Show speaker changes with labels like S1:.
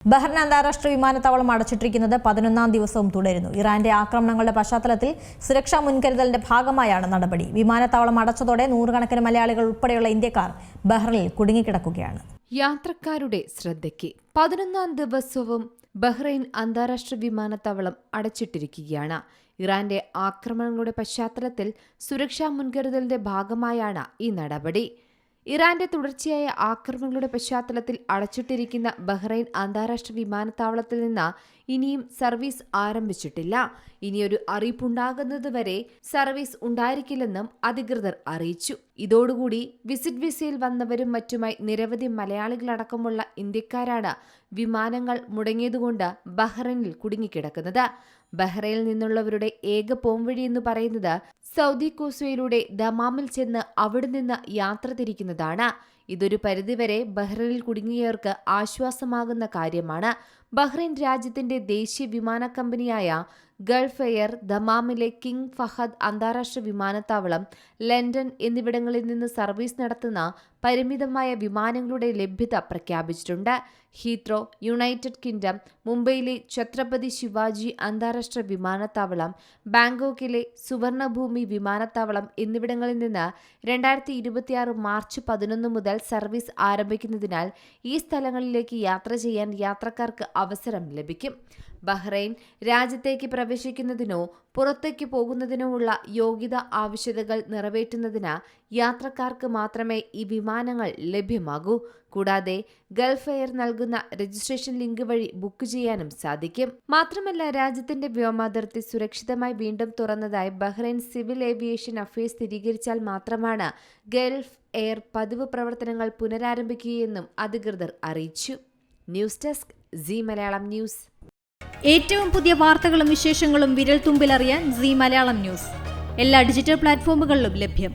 S1: Bahrain അന്താരാഷ്ട്ര വിമാനത്താവളം അടച്ചിട്ടിരിക്കുന്നത് 11ാം ദിവസവും തുടരുന്നു. ഇറാന്റെ ആക്രമണങ്ങളുടെ പശ്ചാത്തലത്തിൽ സുരക്ഷാ മുൻകരുതലിന്റെ ഭാഗമായാണ് നടപടി. വിമാനത്താവളം അടച്ചതോടെ നൂറുകണക്കിന് മലയാളികൾ ഉൾപ്പെടെയുള്ള ഇന്ത്യക്കാർ ബഹ്റൈനിൽ കുടുങ്ങിക്കിടക്കുകയാണ്.
S2: യാത്രക്കാരുടെ ശ്രദ്ധയ്ക്ക് 11ാം ദിവസവും ബഹ്റൈൻ അന്താരാഷ്ട്ര വിമാനത്താവളം അടച്ചിട്ടിരിക്കുകയാണ്. ഇറാന്റെ ആക്രമണങ്ങളുടെ പശ്ചാത്തലത്തിൽ സുരക്ഷാ മുൻകരുതലിന്റെ ഭാഗമായാണ് ഈ നടപടി. ഇറാന്റെ തുടർച്ചയായ ആക്രമണങ്ങളുടെ പശ്ചാത്തലത്തിൽ അടച്ചിട്ടിരിക്കുന്ന ബഹ്റൈൻ അന്താരാഷ്ട്ര വിമാനത്താവളത്തിൽ നിന്ന് ഇനിയും സർവീസ് ആരംഭിച്ചിട്ടില്ല. ഇനിയൊരു അറിയിപ്പുണ്ടാകുന്നതുവരെ സർവീസ് ഉണ്ടായിരിക്കില്ലെന്നും അധികൃതർ അറിയിച്ചു. ഇതോടുകൂടി വിസിറ്റ് വിസയിൽ വന്നവരും മറ്റുമായി നിരവധി മലയാളികളടക്കമുള്ള ഇന്ത്യക്കാരാണ് വിമാനങ്ങൾ മുടങ്ങിയതുകൊണ്ട് ബഹ്റൈനിൽ കുടുങ്ങിക്കിടക്കുന്നത്. ബഹ്റൈനിൽ നിന്നുള്ളവരുടെ ഏക പോംവഴി എന്ന് പറയുന്നത് സൗദി കോസ്വേയിലൂടെ ദമാമിൽ ചെന്ന് അവിടെ നിന്ന് യാത്ര തിരിക്കുന്നതാണ്. ഇതൊരു പരിധിവരെ ബഹ്റൈനിൽ കുടുങ്ങിയവർക്ക് ആശ്വാസമാകുന്ന കാര്യമാണ്. ബഹ്റൈൻ രാജ്യത്തിന്റെ ദേശീയ വിമാന കമ്പനിയായ ഗൾഫ് എയർ ദമാമിലെ കിങ് ഫഹദ് അന്താരാഷ്ട്ര വിമാനത്താവളം, ലണ്ടൻ എന്നിവിടങ്ങളിൽ നിന്ന് സർവീസ് നടത്തുന്ന പരിമിതമായ വിമാനങ്ങളുടെ ലഭ്യത പ്രഖ്യാപിച്ചിട്ടുണ്ട്. ഹീത്രോ, യുണൈറ്റഡ് കിങ്ഡം, മുംബൈയിലെ ഛത്രപതി ശിവാജി അന്താരാഷ്ട്ര വിമാനത്താവളം, ബാങ്കോക്കിലെ സുവർണഭൂമി വിമാനത്താവളം എന്നിവിടങ്ങളിൽ നിന്ന് 2026 മാർച്ച് 11 മുതൽ സർവീസ് ആരംഭിക്കുന്നതിനാൽ ഈ സ്ഥലങ്ങളിലേക്ക് യാത്ര ചെയ്യാൻ യാത്രക്കാർക്ക് അവസരം ലഭിക്കും. ബഹ്റൈൻ രാജ്യത്തേക്ക് പ്രവേശിക്കുന്നതിനോ പുറത്തേക്ക് പോകുന്നതിനോ ഉള്ള യോഗ്യത ആവശ്യകതകൾ നിറവേറ്റുന്നതിന് യാത്രക്കാർക്ക് മാത്രമേ ഈ വിമാനങ്ങൾ ലഭ്യമാകൂ. കൂടാതെ ഗൾഫ് എയർ നൽകുന്ന രജിസ്ട്രേഷൻ ലിങ്ക് വഴി ബുക്ക് ചെയ്യാനും സാധിക്കും. മാത്രമല്ല, രാജ്യത്തിന്റെ വ്യോമാതിർത്തി സുരക്ഷിതമായി വീണ്ടും തുറന്നതായി ബഹ്റൈൻ സിവിൽ ഏവിയേഷൻ അഫയേഴ്സ് സ്ഥിരീകരിച്ചാൽ മാത്രമാണ് ഗൾഫ് എയർ പതിവ് പ്രവർത്തനങ്ങൾ പുനരാരംഭിക്കുകയെന്നും അധികൃതർ അറിയിച്ചു. News desk Zee Malayalam news.
S3: ഏറ്റവും പുതിയ വാർത്തകളും വിശേഷങ്ങളും വിരൽത്തുമ്പിലറിയാൻ സീ മലയാളം ന്യൂസ് എല്ലാ ഡിജിറ്റൽ പ്ലാറ്റ്ഫോമുകളിലും ലഭ്യം.